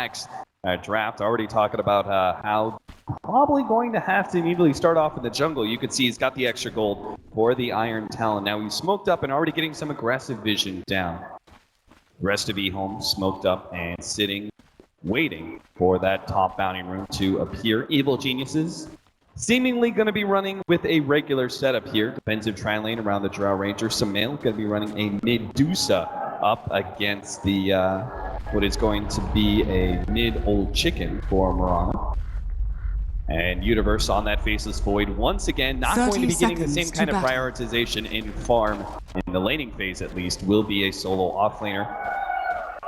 Axe draft, already talking about how probably going to have to immediately start off in the jungle. You can see he's got the extra gold for the Iron Talon. Now he's smoked up and already getting some aggressive vision down. The rest of eHome smoked up and sitting, waiting for that top bounty room to appear. Evil Geniuses seemingly going to be running with a regular setup here. Defensive tri-lane around the Drow Ranger. Sumail going to be running a Medusa up against the what is going to be a mid Old Chicken for Mirana. And Universe on that Faceless Void once again, not going to be getting the same kind of prioritization in farm, in the laning phase at least, will be a solo offlaner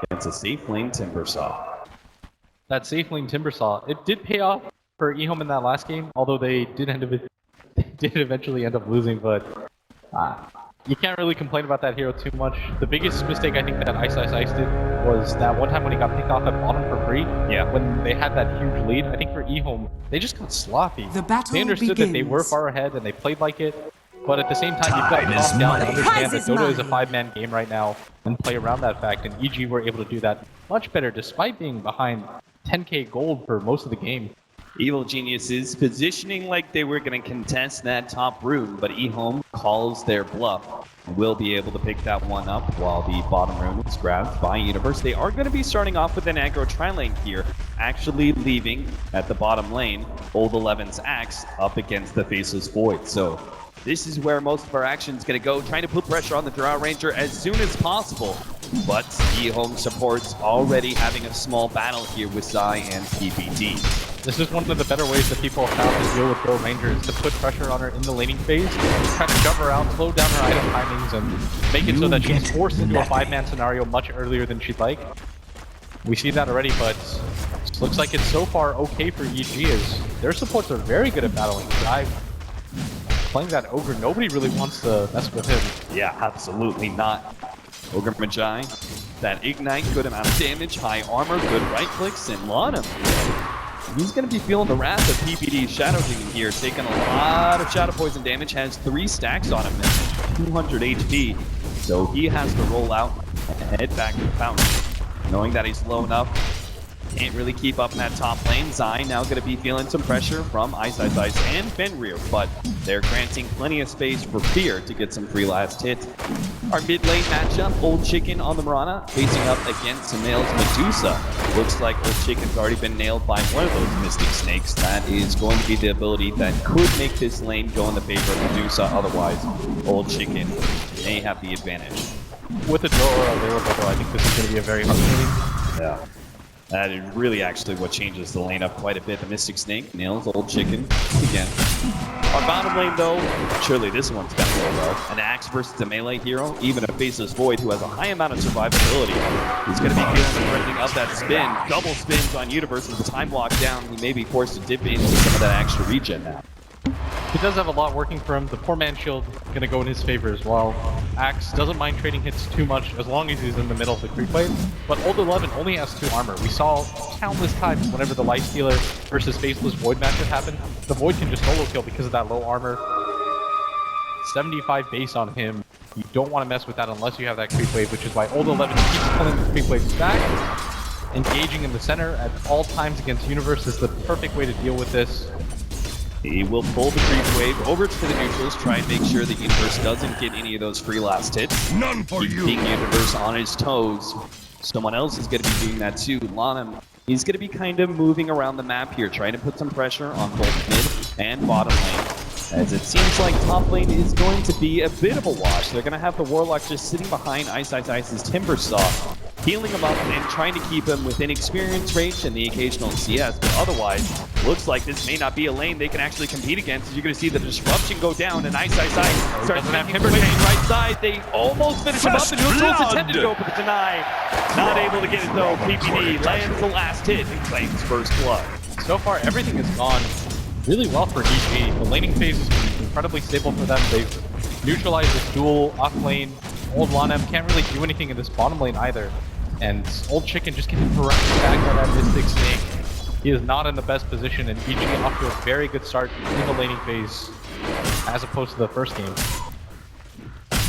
against a safe lane Timbersaw. That safe lane Timbersaw, it did pay off for eHome in that last game, although they did eventually end up losing, but you can't really complain about that hero too much. The biggest mistake I think that Ice did was that one time when he got picked off at bottom for free. Yeah. When they had that huge lead, I think for eHome, they just got sloppy. They understood that they were far ahead and they played like it, but at the same time, you've got to calm down and understand that Dota is a 5-man game right now and play around that fact, and EG were able to do that much better despite being behind 10k gold for most of the game. Evil Geniuses positioning like they were going to contest that top rune, but eHome calls their bluff and will be able to pick that one up while the bottom rune is grabbed by Universe. They are going to be starting off with an aggro tri-lane here, actually leaving at the bottom lane Old 11's Axe up against the Faceless Void. So this is where most of our action is going to go, trying to put pressure on the Drow Ranger as soon as possible. But eHome supports already having a small battle here with Zai and PPD. This is one of the better ways that people have found to deal with Drow Ranger is to put pressure on her in the laning phase, try to shove her out, slow down her item timings, and make it so that she's forced into a 5-man scenario much earlier than she'd like. We see that already, but it looks like it's so far okay for EG as their supports are very good at battling. Zai playing that Ogre, nobody really wants to mess with him. Yeah, absolutely not. Ogre Magi, that Ignite, good amount of damage, high armor, good right clicks, and Lana. He's going to be feeling the wrath of PPD's Shadow Demon here, taking a lot of Shadow Poison damage, has 3 stacks on him and 200 HP. So he has to roll out and head back to the fountain. Knowing that he's low enough, can't really keep up in that top lane. Zai now going to be feeling some pressure from Ice and Fenrir, but they're granting plenty of space for Fear to get some free last hit. Our mid lane matchup, Old Chicken on the Mirana, facing up against Sumail's Medusa. Looks like Old Chicken's already been nailed by one of those Mystic Snakes. That is going to be the ability that could make this lane go in the favor of Medusa. Otherwise, Old Chicken may have the advantage. With the Dora available, though, I think this is going to be a very hard lane. Yeah. That is really actually what changes the lane up quite a bit. The Mystic Snake nails Old Chicken again. Our bottom lane, though, surely this one's going to go well. An Axe versus a melee hero, even a Faceless Void who has a high amount of survivability. He's going to be feeling the threatening of that spin. Double spins on Universe with the time block down. He may be forced to dip into some of that extra regen now. He does have a lot working for him. The poor man shield going to go in his favor as well. Axe doesn't mind trading hits too much as long as he's in the middle of the creep wave. But Old 11 only has 2 armor. We saw countless times whenever the Lifestealer versus Faceless Void matchup happened, the Void can just solo kill because of that low armor. 75 base on him. You don't want to mess with that unless you have that creep wave, which is why Old 11 keeps pulling the creep waves back. Engaging in the center at all times against Universe is the perfect way to deal with this. He will pull the creep wave over to the neutrals, try and make sure that Universe doesn't get any of those free last hits. None for you! Keeping Universe on his toes. Someone else is going to be doing that too. Lana, he's going to be kind of moving around the map here, trying to put some pressure on both mid and bottom lane. As it seems like top lane is going to be a bit of a wash. They're going to have the Warlock just sitting behind Ice's Timbersaw, healing him up and trying to keep him within experience range and the occasional CS, but otherwise, looks like this may not be a lane they can actually compete against. You're going to see the disruption go down, and Ice starts making his way to the right side. They almost finish him up, and neutrals attempted to go, but denied. Not able to get it though. PPD lands the last hit and claims first blood. So far, everything has gone really well for EG. The laning phase has been incredibly stable for them. They've neutralized this duel off lane. Old Lana can't really do anything in this bottom lane either. And Old Chicken just getting corrected back by that Mystic Snake. He is not in the best position, and EG off to a very good start in the laning phase as opposed to the first game.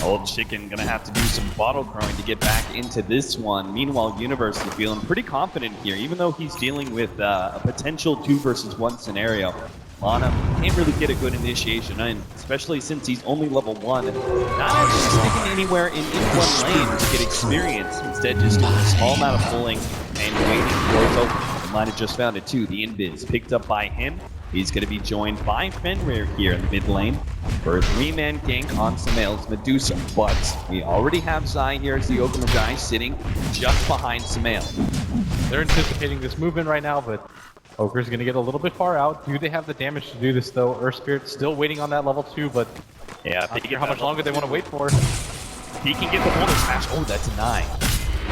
Old Chicken gonna have to do some bottle throwing to get back into this one. Meanwhile, Universe is feeling pretty confident here, even though he's dealing with a potential 2 versus 1 scenario. Lana can't really get a good initiation in, especially since he's only level 1. Not actually sticking anywhere in one lane to get experience. Instead, just doing a small amount of pulling and waiting for his open. Might have just found it too. The invis picked up by him. He's going to be joined by Fenrir here in the mid lane for a 3-man gank on Sumail's Medusa. But we already have Zai here as the Ogre guy sitting just behind Sumail. They're anticipating this movement right now, but Ogre's going to get a little bit far out. Do they have the damage to do this though? Earth Spirit still waiting on that level 2, but yeah, not sure how much longer they want to wait for. He can get the boulder smash. Oh, that's a 9.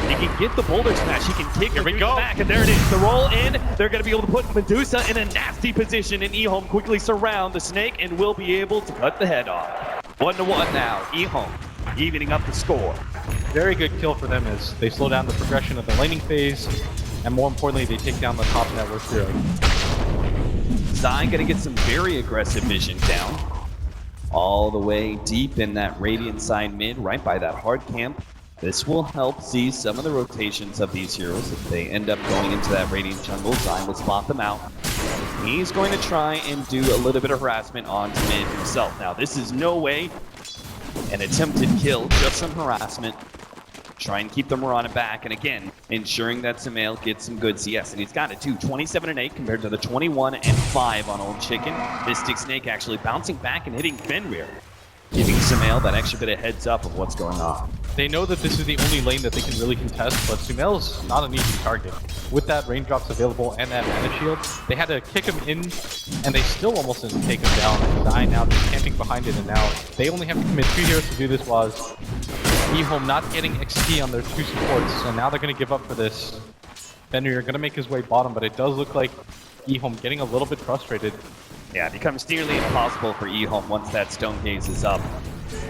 He can get the boulder smash. He can kick Medusa back, and there it is. The roll in. They're going to be able to put Medusa in a nasty position, and eHome quickly surround the snake and will be able to cut the head off. 1-1 now. eHome evening up the score. Very good kill for them as they slow down the progression of the laning phase, and more importantly, they take down the top network hero. Zai going to get some very aggressive vision down. All the way deep in that Radiant side mid, right by that hard camp. This will help see some of the rotations of these heroes. If they end up going into that Radiant jungle, Zai will spot them out. He's going to try and do a little bit of harassment onto mid himself. Now, this is no way an attempted kill, just some harassment. Try and keep the Mirana back, and again, ensuring that Sumail gets some good CS. And he's got it too, 27-8 compared to the 21-5 on Old Chicken. Mystic Snake actually bouncing back and hitting Fenrir, giving Sumail that extra bit of heads up of what's going on. They know that this is the only lane that they can really contest, but Sumail's not an easy target. With that raindrops available and that mana shield, they had to kick him in, and they still almost didn't take him down. Zai now just camping behind it, and now they only have to commit 2 heroes to do this, was eHome not getting XP on their 2 supports, and now they're going to give up for this. Fenrir going to make his way bottom, but it does look like eHome getting a little bit frustrated. Yeah, it becomes nearly impossible for eHome once that Stone Gaze is up.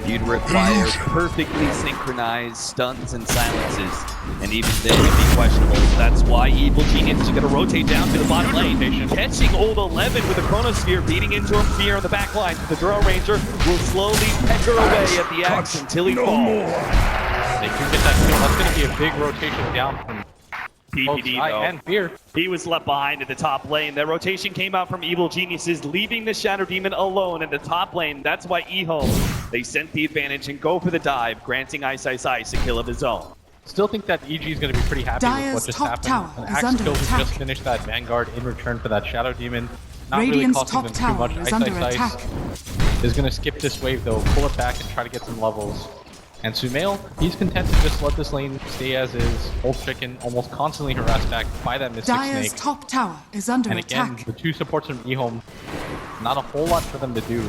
You'd require perfectly synchronized stuns and silences, and even then it'd be questionable. That's why Evil Genius is going to rotate down to the bottom lane, catching Old 11 with a Chronosphere, beating into him here on the back line. The Drow Ranger will slowly pecker away at the axe until he falls. They can get that kill. That's going to be a big rotation down from PPD though. And Fear. He was left behind at the top lane. That rotation came out from Evil Geniuses, leaving the Shadow Demon alone in the top lane. That's why eHome, they sent the advantage and go for the dive, granting Ice a kill of his own. Still think that EG is going to be pretty happy with what just happened. An Axe kill who just finished that Vanguard in return for that Shadow Demon. Not really costing them too much. Ice is going to skip this wave though, pull it back and try to get some levels. And Sumail, he's content to just let this lane stay as is. Old Chicken almost constantly harassed back by that Mystic Dire's Snake. top tower is under and again, attack. the 2 supports from eHome, not a whole lot for them to do.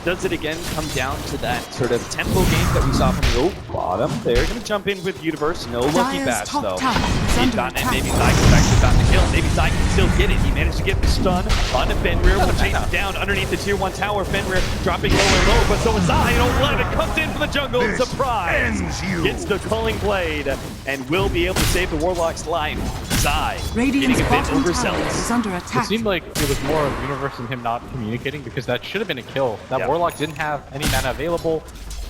Does it again come down to that sort of tempo game that we saw from the Oak bottom? They're going to jump in with Universe. No lucky Dire's bash top though. tower is He's under gotten it. attack. Maybe Zai can actually got the kill. Maybe Zai can still get it. He managed to get the stun on the Fenrir. Will chase it down underneath the tier 1 tower. Fenrir dropping low and low, but so is Zai. And Old 11 comes in from the jungle. Surprise! Gets the Culling Blade and will be able to save the Warlock's life. Zai Radiant's getting a bit bottom tower overzealous. is under It attack. seemed like it was more of Universe and him not communicating because that should have been a kill. That Yep. Warlock didn't have any mana available.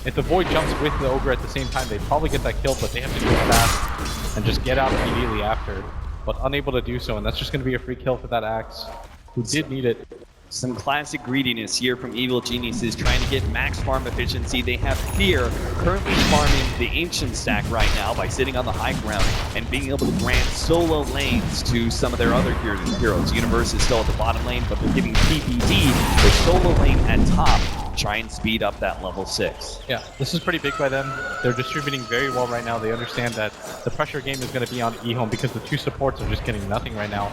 If the Void jumps with the Ogre at the same time, they'd probably get that kill, but they have to do it fast and just get out immediately after. But unable to do so, and that's just going to be a free kill for that Axe, who did need it. Some classic greediness here from Evil Geniuses trying to get max farm efficiency. They have Fear currently farming the Ancient stack right now by sitting on the high ground and being able to grant solo lanes to some of their other heroes. Universe is still at the bottom lane, but they're giving PPD the solo lane at top. Try and speed up that level 6. Yeah, this is pretty big by them. They're distributing very well right now. They understand that the pressure game is going to be on eHome because the 2 supports are just getting nothing right now.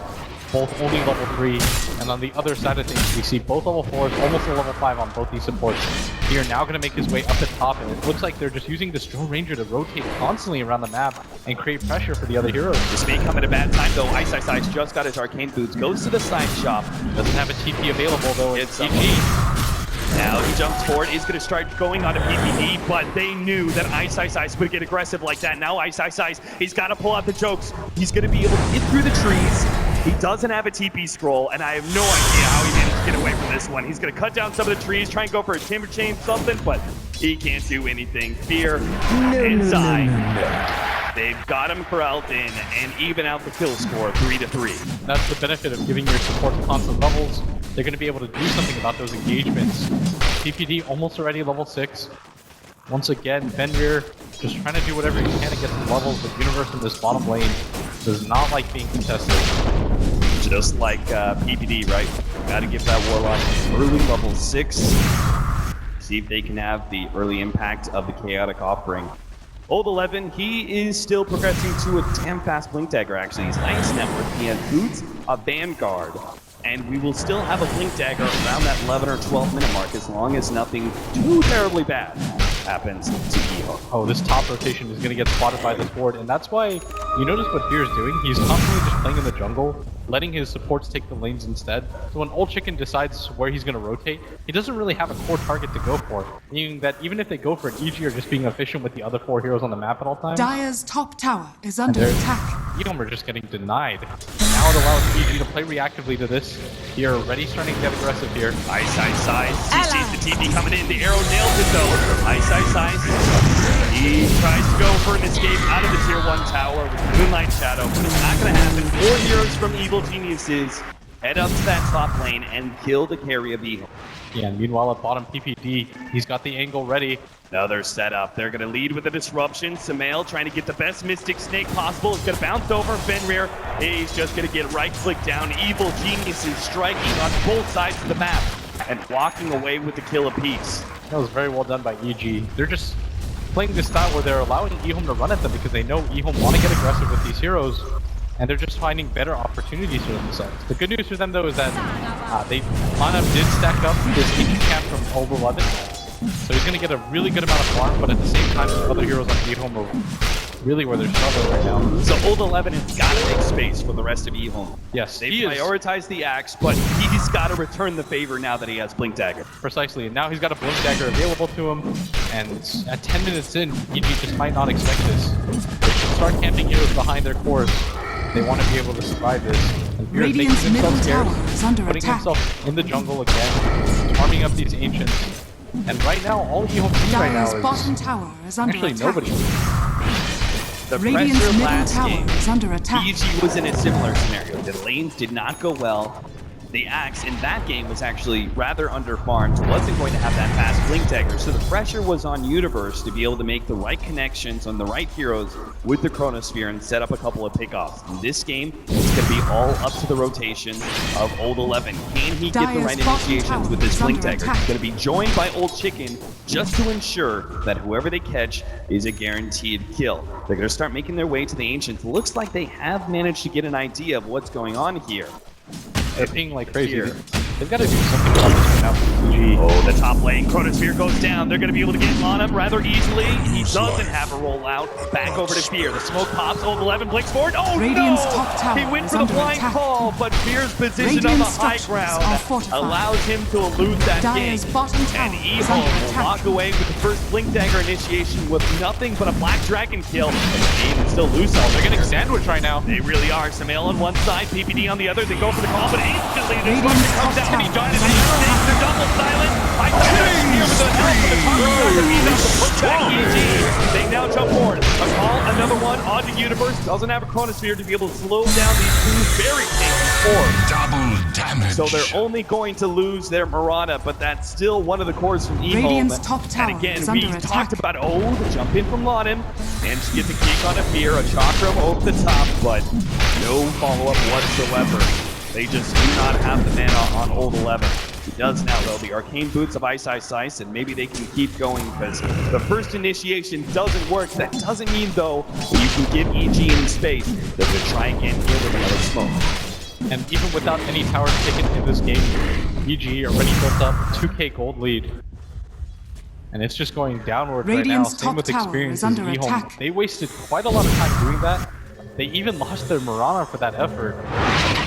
Both only level 3, and on the other side of things, we see both level 4s, almost a level 5 on both these supports. He are now going to make his way up the top, and it looks like they're just using the Drow Ranger to rotate constantly around the map and create pressure for the other heroes. This may come at a bad time though. Ice just got his arcane boots, goes to the side shop. Doesn't have a TP available though. It's It's GG. Now he jumps forward, he's going to start going on a PPD, but they knew that Ice would get aggressive like that. Now Ice, he's got to pull out the jokes. He's going to be able to get through the trees. He doesn't have a TP scroll, and I have no idea how he managed to get away from this one. He's going to cut down some of the trees, try and go for a timber chain, something, but He can't do anything. Fear inside. They've got him corralled in and even out the kill score 3-3. That's the benefit of giving your support constant levels. They're going to be able to do something about those engagements. TPD almost already level 6. Once again, Fenrir just trying to do whatever he can to get some levels, but Universe in this bottom lane does not like being contested. Just like PPD, right? Gotta give that Warlock early level 6. See if they can have the early impact of the Chaotic Offering. Old 11, he is still progressing to a damn fast Blink Dagger, actually. He's nice network. He has boots, a Vanguard, and we will still have a Blink Dagger around that 11 or 12 minute mark as long as nothing too terribly bad happens to Eho. Oh, this top rotation is going to get spotted by this ward, and that's why you notice what Fear is doing. He's constantly just playing in the jungle, letting his supports take the lanes instead. So when Old Chicken decides where he's going to rotate, he doesn't really have a core target to go for, meaning that even if they go for it, EG are just being efficient with the other 4 heroes on the map at all times. Dire's top tower is under attack. Edom are just getting denied. Now it allows EG to play reactively to this. Here, already starting to get aggressive here. Ice. He sees the TP coming in. The arrow nails it though. Ice. He tries to go for an escape out of the tier 1 tower with Moonlight Shadow, but it's not going to happen. 4 heroes from Evil Geniuses head up to that top lane and kill the carry of Evil. Yeah, and meanwhile at bottom PPD, he's got the angle ready. Another setup. They're going to lead with a disruption. Samael trying to get the best Mystic Snake possible. It's going to bounce over Fenrir. He's just going to get right-click down. Evil Geniuses striking on both sides of the map and walking away with the kill apiece. That was very well done by EG. They're just playing this style where they're allowing Ehom to run at them because they know Ehom want to get aggressive with these heroes, and they're just finding better opportunities for themselves. The good news for them though is that Mana did stack up this ancient cap from Old 11, so he's going to get a really good amount of farm, but at the same time the other heroes on Ehom are really where they're struggling right now. So Old 11 has got to make space for the rest of Ehom. Yes, they prioritize the axe, but he's got to return the favor now that he has Blink Dagger. Precisely, and now he's got a Blink Dagger available to him, and at 10 minutes in, EG just might not expect this. They should start camping heroes behind their cores. They want to be able to survive this. And Fear is making himself scarce, putting himself in the jungle again, farming up these ancients. And right now, all Ehom needs right now is bottom tower is under actually attack. nobody. The Radiant's pressure middle last tower game, is under attack. EG was in a similar scenario. The lanes did not go well. The axe in that game was actually rather underfarmed, wasn't going to have that fast Blink Dagger, so the pressure was on Universe to be able to make the right connections on the right heroes with the Chronosphere and set up a couple of pickoffs. In this game, it's going to be all up to the rotation of Old 11. Can he get the right initiations with this Blink Dagger? He's going to be joined by Old Chicken just to ensure that whoever they catch is a guaranteed kill. They're going to start making their way to the Ancients. Looks like they have managed to get an idea of what's going on here. They're pinging like crazy. They've got to do something about this right now. Oh, the top lane. Chronosphere goes down. They're going to be able to get on him rather easily. He doesn't have a rollout. Back over to Fear. The smoke pops. Old 11 blinks forward. Oh, Radiant's no! top tower He went is for the under blind attack. call, but Fear's position on the high ground allows him to elude that Dire's game. bottom tower And is Evo under will attack. walk away with the first Blink Dagger initiation with nothing but a Black Dragon kill. And the game is still loose out. They're getting sandwiched right now. They really are. Samael on one side, PPD on the other. They go for the call, but instantly the disruption comes out and he died in the mistakes. They're double silent. I here with the help of the top put back EG. They now jump forward. A call, another one onto Universe. Doesn't have a Chronosphere to be able to slow down these two very tanky orbs. Double damage. So they're only going to lose their Marauder, but that's still one of the cores from Ehom. Radiant's top tower And again, is we under talked attack. about the jump in from Laudan, and to get the kick on a Fear, a Chakram over the top, but no follow-up whatsoever. They just do not have the mana on Old 11. He does now, though. The Arcane Boots of Ice, and maybe they can keep going because the first initiation doesn't work. That doesn't mean, though, that you can give EG in space that they'll try again here with another smoke. And even without any towers taken in this game, EG already built up 2k gold lead. And it's just going downward Radiant's right now. Same with top tower experience is under Ehom. attack. They wasted quite a lot of time doing that. They even lost their Mirana for that effort.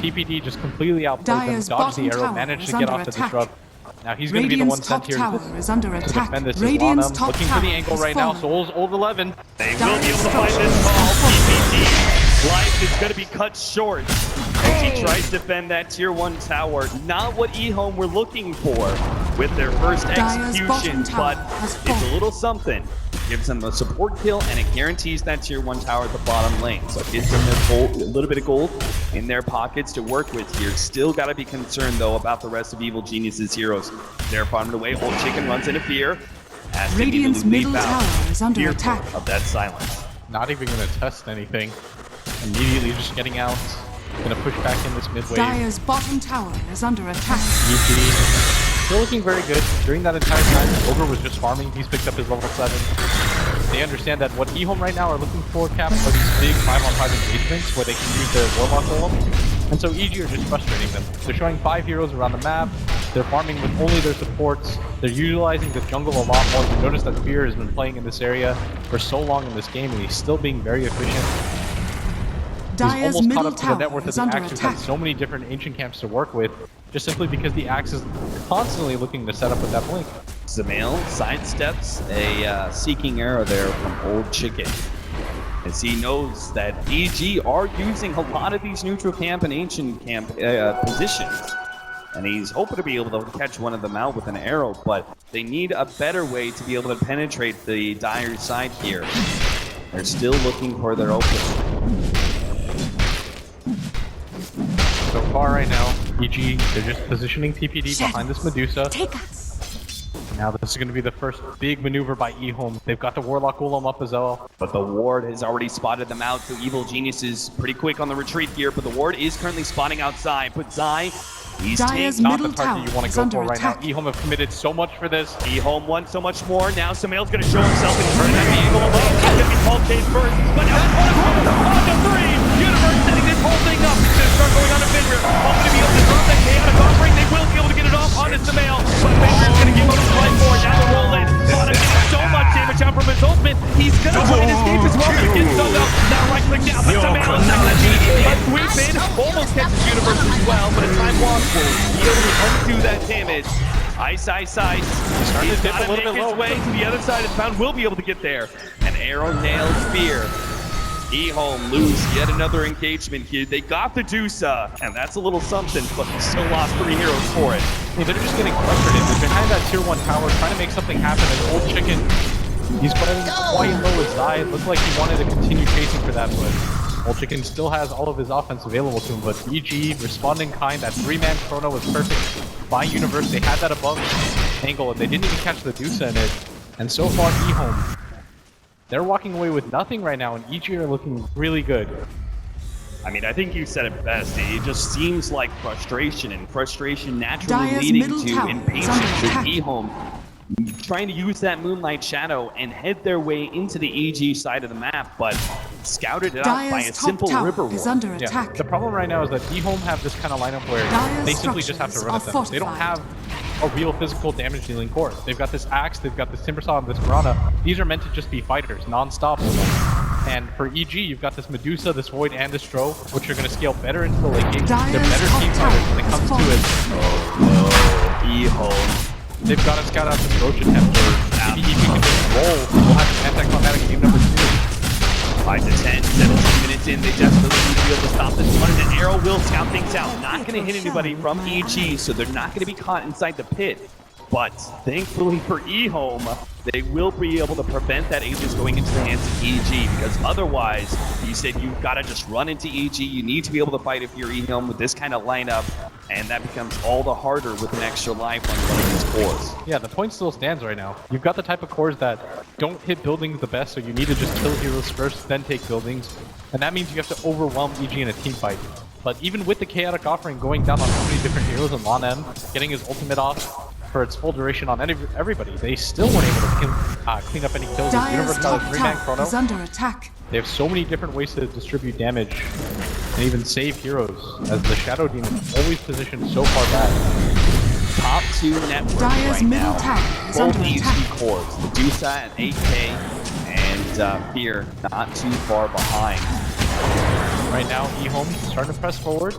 PPD just completely outplayed them, Dire's dodged the bottom arrow, tower managed is to get under off the attack. disrupt. Now he's going to be the one Radiant's sent top here tower is under to attack. defend this. Radiant's Lana top looking for tower the angle has right now. fallen. Souls Old 11. They will be able to find this call. PPD life is going to be cut short as he tries to defend that tier 1 tower. Not what Ehom were looking for. with their first Dyer's bottom execution, tower but has it's fallen. a little something. Gives them a support kill, and it guarantees that tier 1 tower at the bottom lane. So it gives them a little bit of gold in their pockets to work with here. Still got to be concerned, though, about the rest of Evil Genius's heroes. They're farming away. Old Chicken runs into fear. Has to Radiant's immediately middle leap out, tower is under fearful attack. of that silence. Not even going to test anything. Immediately just getting out. Going to push back in this mid wave. Dyer's bottom tower is under attack. EG still looking very good. During that entire time, Ogre was just farming. He's picked up his level 7. They understand that what eHome right now are looking for, Cap, are these big 5-on-5 engagements where they can use their Warlock golem. And so EG are just frustrating them. They're showing 5 heroes around the map. They're farming with only their supports. They're utilizing the jungle a lot more. You notice that Fear has been playing in this area for so long in this game, and he's still being very efficient. Dyer's He's almost caught middle up to the net tower worth of is the under Axe, who's had attack. so many different ancient camps to work with, just simply because the Axe is constantly looking to set up with that blink. Zamail sidesteps a seeking arrow there from Old Chicken, as he knows that EG are using a lot of these neutral camp and ancient camp positions. And he's hoping to be able to catch one of them out with an arrow, but they need a better way to be able to penetrate the Dire side here. They're still looking for their opening. So far right now, EG, they're just positioning TPD behind this Medusa. Take us. Now this is going to be the first big maneuver by eHome. They've got the Warlock Golem up as well. But the ward has already spotted them out, so Evil Genius is pretty quick on the retreat here, but the ward is currently spotting outside. But Zai, he's Dyer's taking Not middle the target you tower want is to go under for right attack. now. eHome have committed so much for this. eHome wants so much more. Now Samael's going to show himself and turn that angle above. He's going to be Paul Cage first, but now on the 3. Universe setting this whole thing up. He's going to start going on to Fenrir. Hoping to be able to drop that chaotic offering. They will be able to get it off onto Samael, but Fenrir's going to give up his life for it. Now the roll in. Lana getting so much damage out from his ultimate. He's going to try and escape as well, but he gets dug up. Now right click down, but Samael is not but sweep in. Almost catches Universe as well, but a time walk will be able to undo that damage. Ice. starting He's to dip got a to little make bit his low. way to the other side of the mountain. Will be able to get there. An arrow nails Fear. eHome lose yet another engagement here. They got the Dusa, and that's a little something, but they still lost 3 heroes for it. Hey, they're just getting frustrated. They're behind that tier 1 tower, trying to make something happen. And Old Chicken, he's putting quite low as Zai. It looked like he wanted to continue chasing for that, but Old Chicken still has all of his offense available to him. But EG responding kind. That 3-man chrono was perfect by Universe. They had that above angle, and they didn't even catch the Dusa in it. And so far, eHome, they're walking away with nothing right now, and EG are looking really good. I mean, I think you said it best. It just seems like frustration, and frustration naturally Dyer's leading middle to tower is impatience under with attack. eHome trying to use that Moonlight Shadow and head their way into the EG side of the map, but scouted it out by a Dyer's top simple tower river is ward. under Yeah, attack. the problem right now is that eHome have this kind of lineup where Dyer's they simply just have to run at them. structures They don't are have a real physical damage dealing core. They've got this Axe, they've got this Timbersaw, and this Piranha. These are meant to just be fighters, non-stop. And for EG, you've got this Medusa, this Void, and this Stro, which are going to scale better into the late game. They're Dyer's better top team tower fighters when it is comes falling. to it. eHome. They've got to scout out this Roach attempt, or maybe EG can just roll. We'll have anti-climatic game number 2. 5 to 10, 17 minutes in, they desperately need to be able to stop this one, and an arrow will scout things out. Not going to hit anybody from EG, so they're not going to be caught inside the pit. But thankfully for eHome, they will be able to prevent that Aegis going into the hands of EG, because otherwise, you said you've got to just run into EG. You need to be able to fight if you're eHome with this kind of lineup, and that becomes all the harder with an extra life on one of these cores. Yeah, the point still stands right now. You've got the type of cores that don't hit buildings the best, so you need to just kill heroes first, then take buildings. And that means you have to overwhelm EG in a team fight. But even with the chaotic offering going down on so many different heroes and Lon M getting his ultimate off for its full duration on everybody, they still weren't able to clean up any kills. Dyer's Universe got top a 3-man tower chrono. is under attack. They have so many different ways to distribute damage and even save heroes, as the Shadow Demon is always positioned so far back. Top 2 networks Dyer's right middle now. tower is Both under these attack. two cores, Medusa at 8k, and Fear not too far behind. Right now, eHome starting to press forward.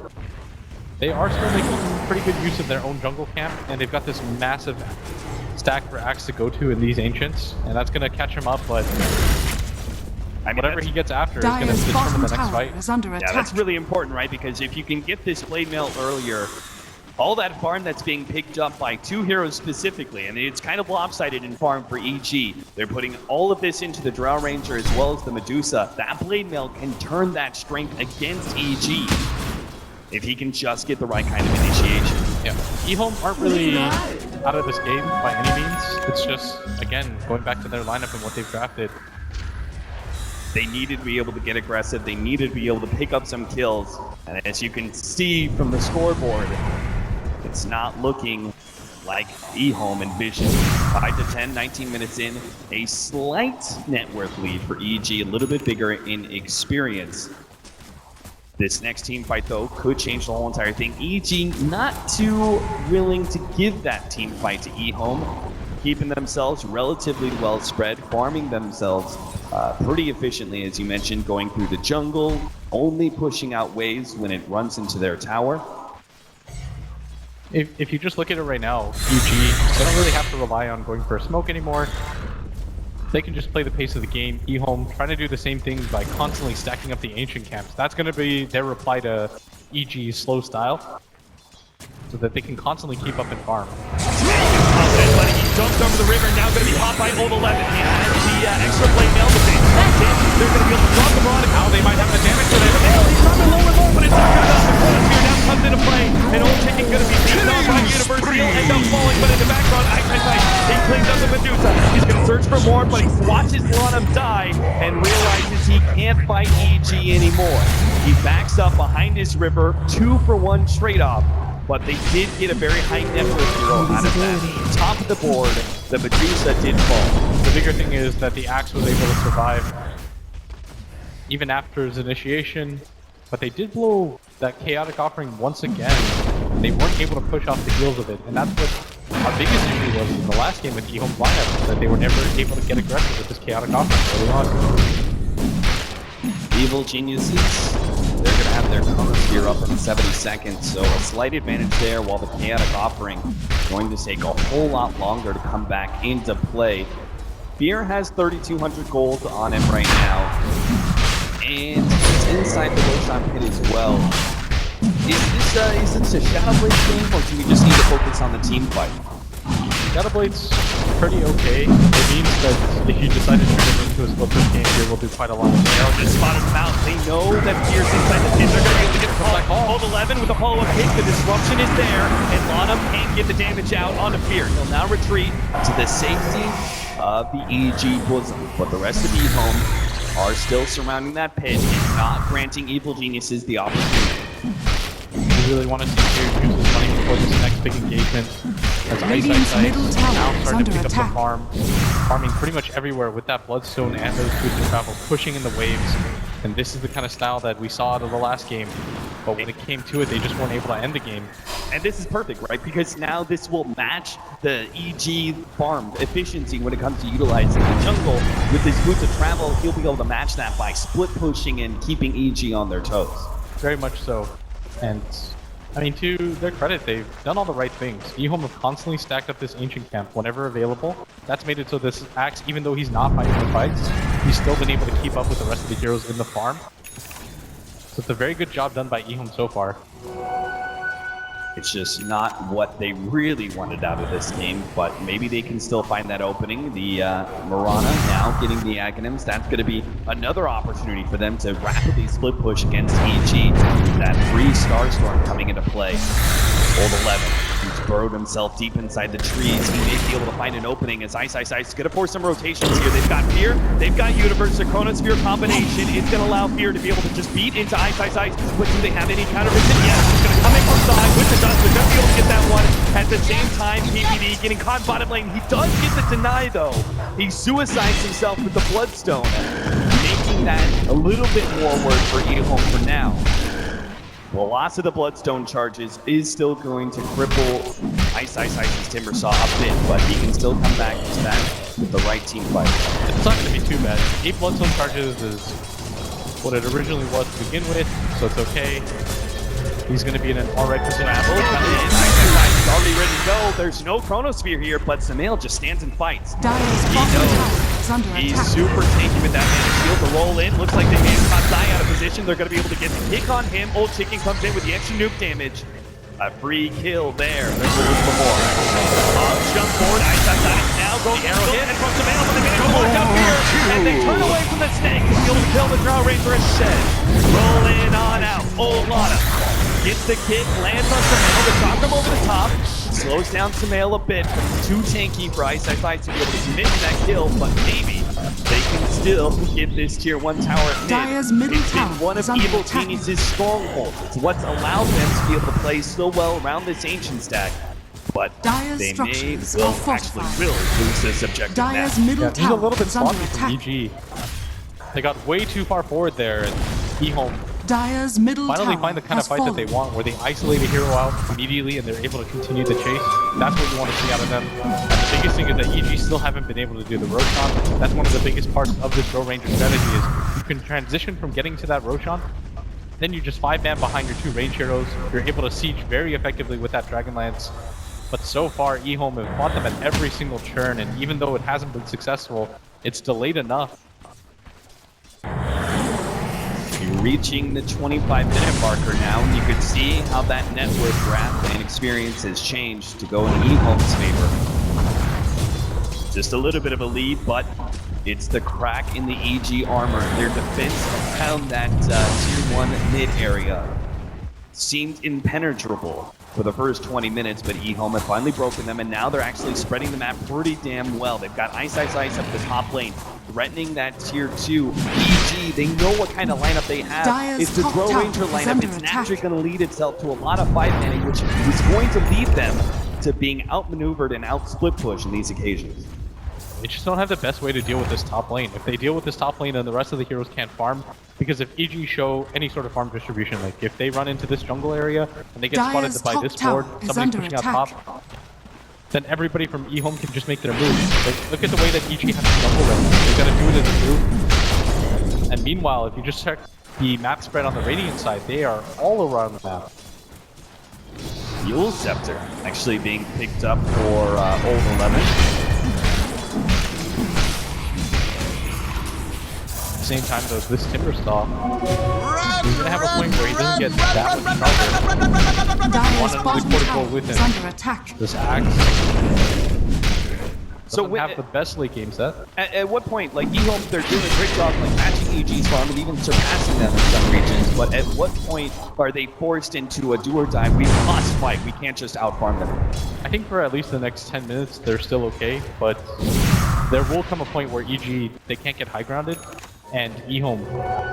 They are still making pretty good use of their own jungle camp, and they've got this massive stack for Axe to go to in these Ancients, and that's going to catch him up, but I mean, whatever that's- he gets after is going to Dyer's determine bottom the next tower fight. is under Yeah, attack. that's really important, right? Because if you can get this blade mail earlier, all that farm that's being picked up by two heroes specifically, and it's kind of lopsided in farm for EG. They're putting all of this into the Drow Ranger as well as the Medusa. That Blade Mail can turn that strength against EG if he can just get the right kind of initiation. Yeah, eHome aren't really out of this game by any means. It's just, again, going back to their lineup and what they've drafted. They needed to be able to get aggressive. They needed to be able to pick up some kills. And as you can see from the scoreboard, it's not looking like eHome envisioned. 5 to 10, 19 minutes in. A slight net worth lead for EG, a little bit bigger in experience. This next team fight, though, could change the whole entire thing. EG not too willing to give that team fight to eHome, keeping themselves relatively well spread, farming themselves pretty efficiently, as you mentioned, going through the jungle, only pushing out waves when it runs into their tower. If you just look at it right now, EG, they don't really have to rely on going for a smoke anymore. They can just play the pace of the game. eHome trying to do the same thing by constantly stacking up the ancient camps. That's going to be their reply to EG's slow style, so that they can constantly keep up and farm. He jumps over the river, now going to be caught by Old 11. He has the extra blade nail, but they're going to be able to drop the Marauder. How they might have the damage to them. He's dropping low and low, but it's not good enough. The Chronosphere now comes into play, and Old Chicken going to be beaten off by Universe. He'll end up falling, but in the background, he cleans up the Medusa. He's going to search for more, but he watches Lanham die and realizes he can't fight EG anymore. He backs up behind his river, 2-for-1 trade-off. But they did get a very high net worth hero out of that. Top of the board, the Medusa did fall. The bigger thing is that the Axe was able to survive even after his initiation, but they did blow that Chaotic Offering once again. They weren't able to push off the heels of it, and that's what our biggest issue was in the last game with eHome's lineup, that they were never able to get aggressive with this Chaotic Offering early on. Evil Geniuses, they're going to have their Chronosphere up in 70 seconds, so a slight advantage there, while the Chaotic Offering going to take a whole lot longer to come back into play. Fear has 3,200 gold on him right now, and it's inside the Roshan pit as well. Is this a Shadowblade game, or do we just need to focus on the team fight? Shadowblade's pretty okay. It means that if you decide to turn it into a split push game, Fear will do quite a lot of They'll just spotted him out. They know that Fear's inside the pit. They're going to be able to get the call. Hold 11 with a follow-up kick. The disruption is there, and Lanham can't get the damage out onto Fear. He'll now retreat to the safety of the EG bosom, but the rest of eHome are still surrounding that pit and not granting Evil Geniuses the opportunity. We really want to see Fear use his money before this next big engagement. As Radiant's middle tower now is starting to under pick up the attack. farming pretty much everywhere with that Bloodstone and those boots of travel, pushing in the waves. And this is the kind of style that we saw out of the last game. But when it came to it, they just weren't able to end the game. And this is perfect, right? Because now this will match the EG farm efficiency when it comes to utilizing the jungle. With his boots of travel, he'll be able to match that by split pushing and keeping EG on their toes. Very much so. And I mean, to their credit, they've done all the right things. eHome have constantly stacked up this ancient camp whenever available. That's made it so this Axe, even though he's not fighting the fights, he's still been able to keep up with the rest of the heroes in the farm. So it's a very good job done by eHome so far. It's just not what they really wanted out of this game, but maybe they can still find that opening. The Mirana now getting the Aghanims. That's going to be another opportunity for them to rapidly split push against EG. That free Starstorm coming into play. Old 11, who's burrowed himself deep inside the trees. He may be able to find an opening as Ice is going to force some rotations here. They've got Fear, they've got Universe. The Chronosphere combination is going to allow Fear to be able to just beat into Ice. But do they have any counter vision? Yes, he's going to come in from side with the dust. They're going to be able to get that one. At the same time, PPD getting caught bottom lane. He does get the deny, though. He suicides himself with the Bloodstone, making that a little bit more work for eHome for now. The loss of the Bloodstone charges is still going to cripple Ice's Timbersaw a bit, but he can still come back to that with the right team fight. It's not going to be too bad. 8 Bloodstone charges is what it originally was to begin with, so it's okay. He's going to be in an alright position. Ice is already ready to go. There's no Chronosphere here, but Samil just stands and fights. Dire's bottom tower is under He's attack. super tanky with that mana shield to roll in. Looks like they may have caught Zai out of position. They're going to be able to get the kick on him. Old Chicken comes in with the extra nuke damage. A free kill there. Remember this before. Jump forward. Ice now goes the arrow hit. And from Samale, but they manage to lock up here. And they turn away from the snake to be able to kill the Drow Ranger instead. Rolling on out. Old Lana gets the kick, lands on Samale. The knock him over the top. Slows down Samale a bit, but it's too tanky for Ice to be able to commit to that kill. But maybe they can still get this tier 1 tower at mid. Dire's middle It's been tower one of is under Evil attack. Genius's strongholds. It's what's allowed them to be able to play so well around this ancient stack. But Dire's they structures will are fortified. actually lose this objective Dire's now. middle Yeah, he's a tower little bit is under sloppy from attack. EG. They got way too far forward there, and eHome Dire's middle finally tower find the kind of has fight that they fallen. want, where they isolate a hero out immediately and they're able to continue the chase. That's what you want to see out of them. And the biggest thing is that EG still haven't been able to do the Roshan. That's one of the biggest parts of this Drow Ranger strategy is you can transition from getting to that Roshan, then you just 5-man behind your 2 range heroes. You're able to siege very effectively with that Dragonlance. But so far, eHome have fought them at every single turn, and even though it hasn't been successful, it's delayed enough. You're reaching the 25-minute marker now, and you could see how that network graph and experience has changed to go in eHome's favor. Just a little bit of a lead, but it's the crack in the EG armor. Their defense around that tier 1 mid area seemed impenetrable for the first 20 minutes, but eHome had finally broken them, and now they're actually spreading the map pretty damn well. They've got Ice up the top lane, threatening that tier 2 EG. They know what kind of lineup they have. Dire's It's the top Drow tower Ranger is lineup. under It's attack. naturally going to lead itself to a lot of 5-manning, which is going to lead them to being outmaneuvered and out-split push in these occasions. They just don't have the best way to deal with this top lane. If they deal with this top lane, then the rest of the heroes can't farm. Because if EG show any sort of farm distribution, like if they run into this jungle area and they get Dire's spotted by top this tower board, is somebody's under pushing attack. out top, then everybody from eHome can just make their move. Like, look at the way that EG has to jungle them. They've got to do it as a move. And meanwhile, if you just check the map spread on the Radiant side, they are all around the map. Fuel Scepter actually being picked up for Old 11. Same time though, this Timbersaw, he's gonna have a point where he doesn't get that much stronger. Dire's One of the bottom critical tower with is him. under attack. This axe So doesn't have the best late game set. At what point, like eHome, they're doing a great job like matching EG's farm and even surpassing them in some regions, but at what point are they forced into a do or die? We must fight, we can't just out-farm them. I think for at least the next 10 minutes, they're still okay, but there will come a point where EG, they can't get high grounded, and eHome,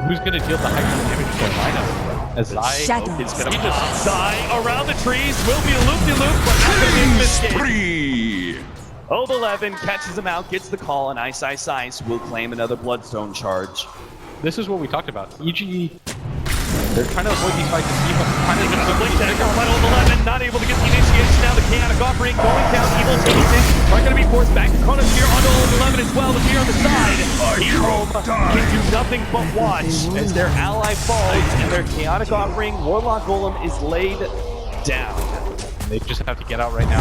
who's gonna deal the high ground damage to their lineup? As Shadows. It's gonna just die around the trees, will be a loop-de-loop, but not gonna be a mistake. Old 11 catches him out, gets the call, and Ice will claim another Bloodstone charge. this is what we talked about. EG, they're trying to avoid these fights. eHome trying to Gonna blink that girl, but Old 11 not able to get the initiation. Now the chaotic offering going down. Evil Geniuses are gonna be forced back to Chronosphere onto Old 11 as well. The fear on the side. eHome can do nothing but watch as their ally falls, and their chaotic offering Warlock Golem is laid down. They just have to get out right now.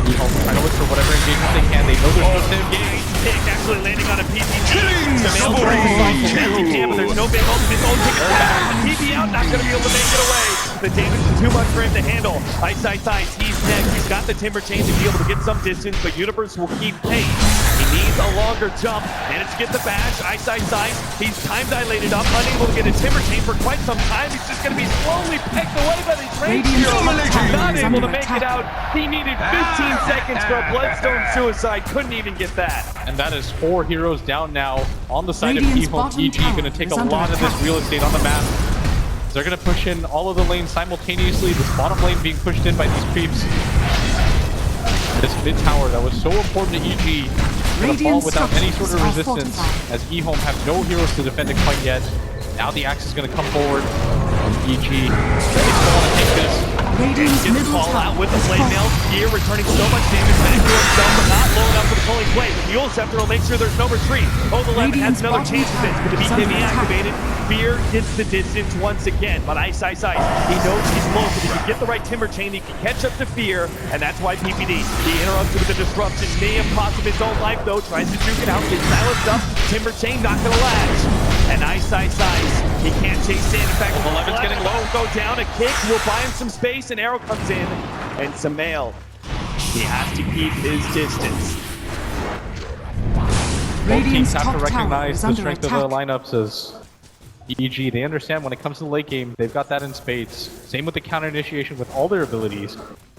eHome trying to look for whatever engagement they can. They know they're supposed to engage. Pick actually landing on a PPG. The male but there's no big ultimate. Oh, take a tap. TP out, not gonna be able to make it away. The damage is too much for him to handle. Ice, he's next. He's got the Timber Chain to be able to get some distance, but Universe will keep pace. He needs a longer jump, managed to get the badge. Ice, he's time dilated up, unable to get a Timber Chain for quite some time. He's just gonna be slowly pecked away by these range Radiant's heroes. top tower Not is able to under make it attack. out. He needed 15 seconds for a Bloodstone suicide. Couldn't even get that. And that is 4 heroes down now on the side Radiant's of eHome. bottom EG tower going to take is a under lot of this attack. real estate on the map. They're going to push in all of the lanes simultaneously. This bottom lane being pushed in by these creeps. This mid tower that was so important to EG going to fall Radiant without any sort of structures are resistance, fortified. as eHome have no heroes to defend it quite yet. Now the axe is going to come forward. And EG, they still want to take this. Radiant's Gets middle call out tower with the is blade fallen. mail. Gear returning so much damage back to himself, but not low enough for the pulling play. The Fuel Scepter will make sure there's no retreat. Old 11 has Radiant's another bottom chance of this, but to be tower is under activated, Fear gets the distance once again. But Ice, he knows he's close. If he can get the right Timber Chain, he can catch up to Fear, and that's why PPD, he interrupts with the disruption. May have cost him his own life, though. Tries to juke it out, gets silenced up to Timber Chain not gonna last. And Ice, he can't chase in. In fact, Eleven's getting low. Go down, a kick will buy him some space, and Arrow comes in. And Sumail, he has to keep his distance. Both teams Radiant's have to top tower recognize is the under strength attack. of their lineups as EG. They understand when it comes to the late game, they've got that in spades. Same with the counter initiation with all their abilities.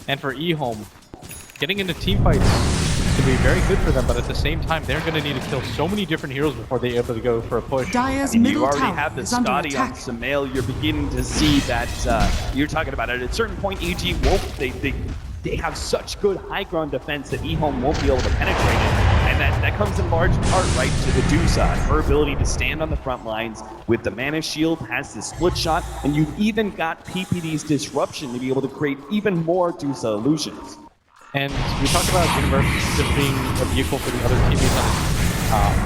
And for eHome, getting into team fights can be very good for them, but at the same time, they're going to need to kill so many different heroes before they're able to go for a push. Dire's You middle already tower have the is under Scotty on attack. Sumail. You're beginning to see that you're talking about it. At a certain point, EG won't. They have such good high ground defense that eHome won't be able to penetrate it. And that comes in large part right to the Dusa. Her ability to stand on the front lines with the mana shield, has the split shot, and you've even got PPD's disruption to be able to create even more Dusa illusions. And we talked about Universe just being a vehicle for the other teammates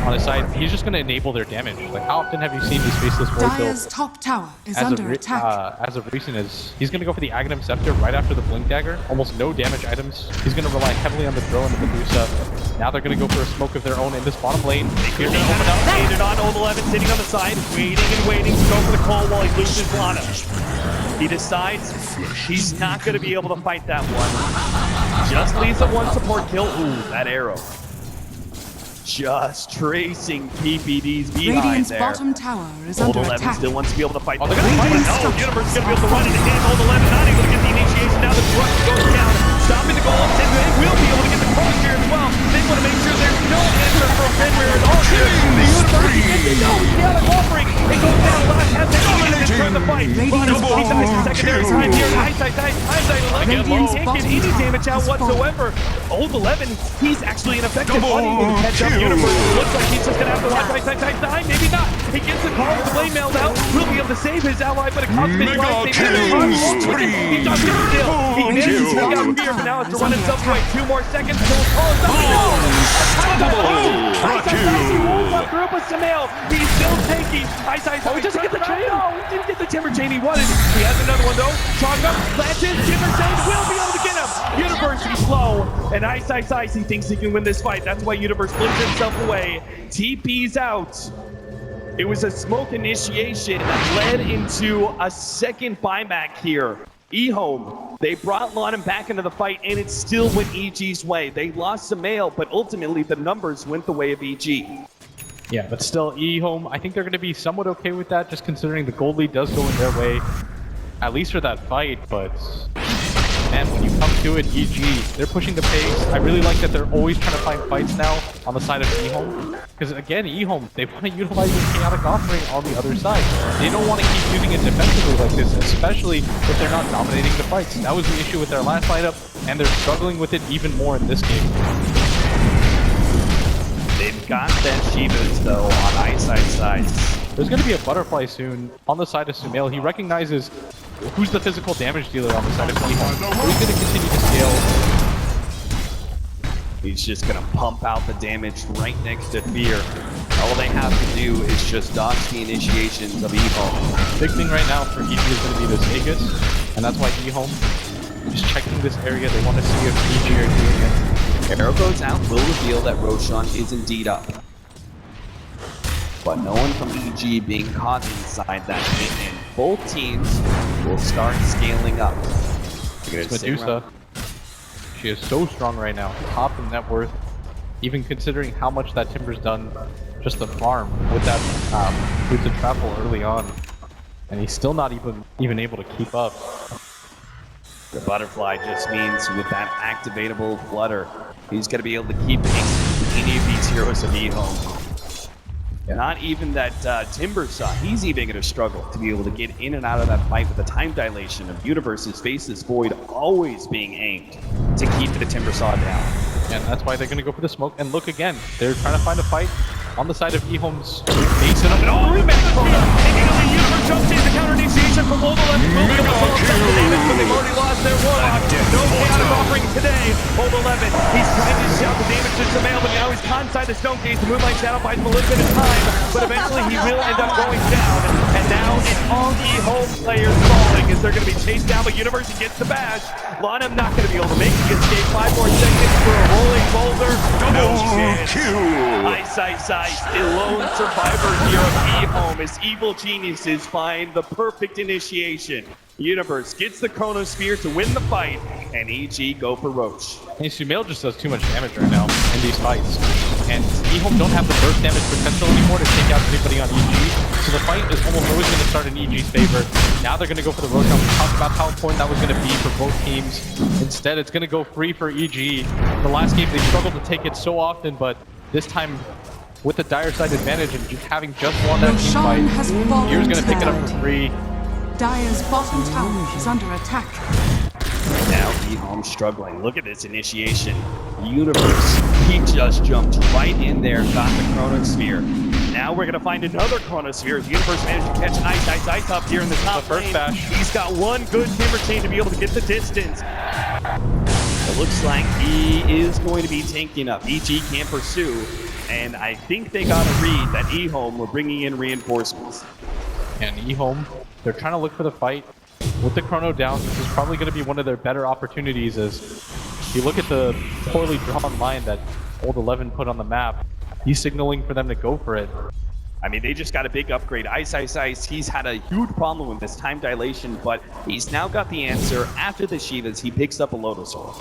on his side. He's just going to enable their damage. Like, how often have you seen these faceless ward Dire's build? top tower is under attack. As of recent, is he's going to go for the Aghanim Scepter right after the Blink Dagger. Almost no damage items. He's going to rely heavily on the throw and the Medusa. Now they're going to go for a smoke of their own in this bottom lane. Here's the open up, faded on Old 11, sitting on the side, waiting and waiting to go for the call while he loses Lana. He decides he's not going to be able to fight that one. Just leaves the one support kill. Ooh, that arrow. Just tracing PPD's behind Radiant's there. bottom tower is Old under 11 attack. still wants to be able to fight. Oh, they're gonna fight it. No, Universe is going to be able to run into him. Old 11 not able to get the initiation. Now the rush goes down. Stopping the goal. And they will be able to get the cross here as well. They want to make sure there's no answer from Fenrir at all here. The Universe gets it. No, he's out of offering. It goes down. Last has to turn the fight. Radiant's He dies in secondary bottom time here. tower. Hindsight, Radiant's can't get bottom any tower damage out has fallen. whatsoever. Old 11, he's actually ineffective. Unable to catch up. Universe looks like he's just going to have to watch Hindsight die. Maybe not. He gets the call with the blade mailed out. Will be able to save his ally, but it costs him his life. He does get the kill. He manages to take out Fear, but now has to run himself away. 2 more seconds until his call is done. He rolls up through with Sumail. He's still taking. Oh, he doesn't get the chain. No, he didn't get the Timber Chain he wanted. He has another one though. Chaga planted. Timber Chain will be able to get him. Universe is slow. And Ice, he thinks he can win this fight. That's why Universe flips himself away. TP's out. It was a smoke initiation that led into a second buyback here. eHome, they brought Lauren back into the fight, and it still went EG's way. They lost Sumail, but ultimately the numbers went the way of EG. Yeah, but still, eHome, I think they're going to be somewhat okay with that, just considering the gold lead does go in their way, at least for that fight, but man, when you come to it, EG, they're pushing the pace. I really like that they're always trying to find fights now on the side of eHome, because again, eHome, they want to utilize this chaotic offering on the other side. They don't want to keep using it defensively like this, especially if they're not dominating the fights. That was the issue with their last lineup, and they're struggling with it even more in this game. They've got that Shivas though on Eyesight side. There's going to be a butterfly soon on the side of Sumail. He recognizes who's the physical damage dealer on the side of eHome. So he's going to continue to scale. He's just gonna pump out the damage right next to Fear. All they have to do is just dodge the initiations of eHome. Big thing right now for EG is going to be this Aegis, and that's why eHome is checking this area. They want to see if EG are doing it. Arrow goes out, will reveal that Roshan is indeed up. But no one from EG being caught inside that pit, and both teams will start scaling up. It's Medusa. She is so strong right now, top in net worth, even considering how much that Timber's done just the farm with that with the travel early on, and he's still not even able to keep up. The butterfly just means with that activatable flutter, he's going to be able to keep any of these heroes of eHome. Yeah. Not even that Timber saw. He's even going to struggle to be able to get in and out of that fight with the time dilation of Universe's Faceless Void always being aimed to keep the Timber Saw down. And that's why they're going to go for the smoke. And look again, they're trying to find a fight on the side of eHome's base. And Oh, rematch! Immediately Universe jumps in the counter initiation from Old 11. Will be able to pull up the damage, but they've already lost their Warlock. No chaotic offering today. Hold 11. He's trying to shout the damage to Sumail, but now he's caught inside the stone cage. The Moonlight Shadow buys him a little bit of time, but eventually he will end up going down. And now it's all the home players falling as they're going to be chased down, but University gets the bash. Lanham not going to be able to make the escape. 5 more seconds for a rolling boulder. No chance. Ice, the lone survivor here of E-Home as evil geniuses find the perfect initiation. Universe gets the Chronosphere to win the fight, and EG go for Roach. Hey, Sumail just does too much damage right now in these fights. And E-Home don't have the burst damage potential anymore to take out anybody on EG. So the fight is almost always going to start in EG's favor. Now they're going to go for the Roach. We talked about how important that was going to be for both teams. Instead, it's going to go free for EG. The last game, they struggled to take it so often, but this time, with the dire side advantage and having just won that team fight, Gear's going to pick it up for free. Dire's bottom tower is under attack. Right now, E-Home struggling. Look at this initiation. Universe, he just jumped right in there, got the Chronosphere. Now we're gonna find another Chronosphere. Universe managed to catch an Ice up here in the top first lane. bash. He's got one good Timber Chain to be able to get the distance. It looks like he is going to be tanking up. EG can't pursue, and I think they got a read that E-Home were bringing in reinforcements. And E-Home, they're trying to look for the fight. With the Chrono down, this is probably going to be one of their better opportunities as you look at the poorly drawn line that Old 11 put on the map. He's signaling for them to go for it. I mean, they just got a big upgrade. Ice. He's had a huge problem with this time dilation, but he's now got the answer. After the Shivas, he picks up a Lotus Orb.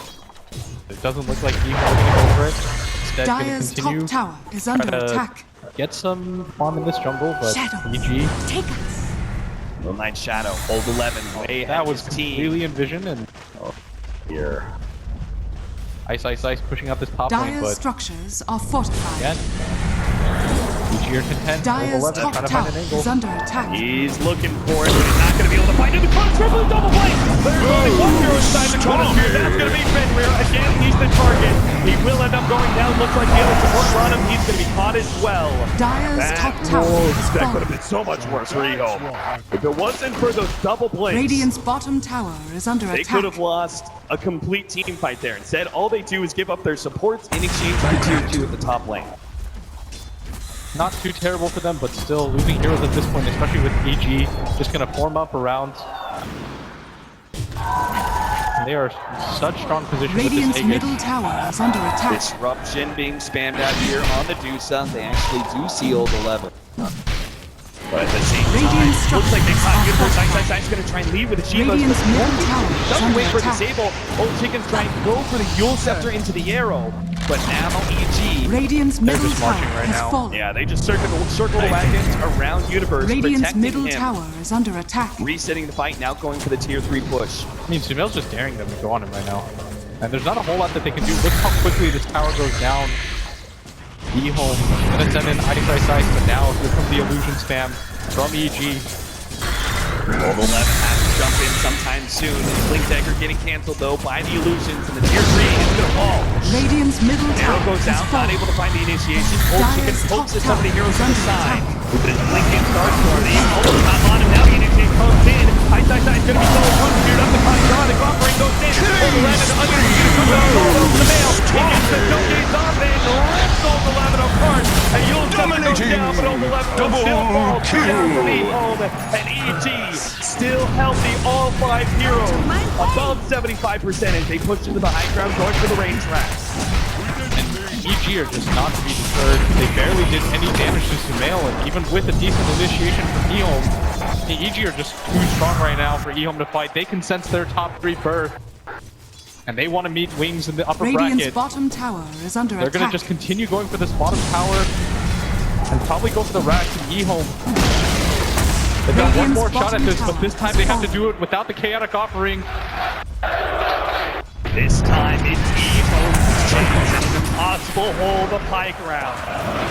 It doesn't look like E-Home is going to go for it. Instead, going to Dire's continue top tower is under attack. get some farm in this jungle, but Shadow. EG, Take us. Moonlight Shadow, hold 11, way ahead that of was his team. completely envisioned, and Here. Ice pushing out this top lane, Dire's but structures are fortified. again, EG are content. Dire's 11 top trying to tower find an angle. is under attack. He's looking for it, but he's not going to be able to find it. The Chronosphere with a double blade. There's only one hero inside the Chronosphere. That's going to be Fenrir. Again, he's the target. He will end up going down. Looks like the other support on him. He's going to be caught as well. Dire's top tower is That could have fallen. been so much worse for E-Home. If it wasn't for those double blades, Radiant's bottom tower is under they attack. could have lost a complete team fight there. Instead, all they do is give up their supports in exchange for the tier 2 at the top lane. Not too terrible for them, but still losing heroes at this point, especially with EG, just going to form up around. And they are in such strong position with Radiant's this middle Aegis. tower is under attack. Disruption being spammed out here on the Dusa. They actually do see old 11. But at the same time, Radiant's looks like they caught structures Universe. are Ice fortified. going to try and lead with the Shivas. Radiant's middle tower is Doesn't under wait for attack. disable. Old Chicken's trying to go for the Yule Scepter into the arrow. But now EG, Radiant's They're middle just tower marching right has now. fallen. yeah, they just circle the wagons around Universe, Radiant's protecting middle him. tower is under attack. Resetting the fight, now going for the tier 3 push. I mean, Sumail's just daring them to go on him right now. And there's not a whole lot that they can do. Look how quickly this tower goes down. E-Home gonna send in Ice, but now here comes the illusion spam from EG. Old 11 has to jump in sometime soon. Blink Dagger getting canceled though by the illusions, and the tier 3 is gonna fall. Radiant's middle Arrow tower goes has down, not fallen. able to find the initiation. Old Chicken Dire's pokes top at some of the tower heroes is on the under side. attack. With his blinking start storming. Almost not on him now. The initiation comes in. Ice gonna be solo one geared up. The Conjuric offering goes in. Old 11 under the over the mail. He gets the showcase off and rips Old 11 apart. And Yule Scepter goes down, but Old 11 will still fall down to leave home. And EG still healthy, all 5 heroes above 75% as they push into the high ground, going for the range tracks. EG are just not to be deterred. They barely did any damage to Sumail, and even with a decent initiation from E-Home, the EG are just too strong right now for E-Home to fight. They can sense their top 3 berth, and they want to meet Wings in the upper Radiant's bracket. bottom tower is under They're going attack. to just continue going for this bottom tower and probably go for the racks and E-Home. They've got one more shot at this, but this time they have to do it without the chaotic offering. This time it's E-Home's chance at an impossible hold of high ground.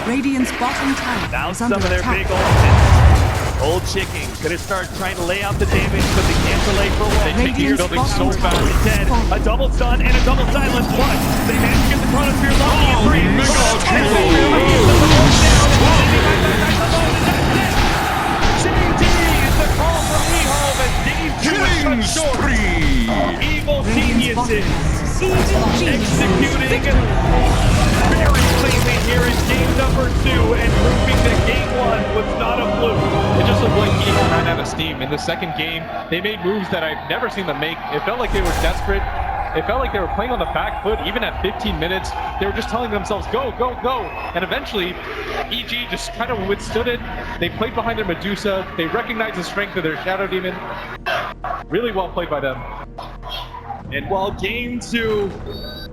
Radiant's bottom tower Now is some under of their attack. big ultimates. Old Chicken gonna start trying to lay out the damage, but they can't delay for long. They take these Radiant's buildings so bottom tower fast. is Dead. fallen. A double stun and a double silence. What? They managed to get the Chronosphere locking in 3. JD is the call from E-Home as Dave Killing spree! Evil genius This is Genius. executing very cleanly here in game number 2 and proving that game 1 was not a fluke. It just looked like Ehome ran out of steam. In the second game, they made moves that I've never seen them make. It felt like they were desperate. It felt like they were playing on the back foot. Even at 15 minutes, they were just telling themselves, go, go, go. And eventually, EG just kind of withstood it. They played behind their Medusa. They recognized the strength of their Shadow Demon. Really well played by them. And while game 2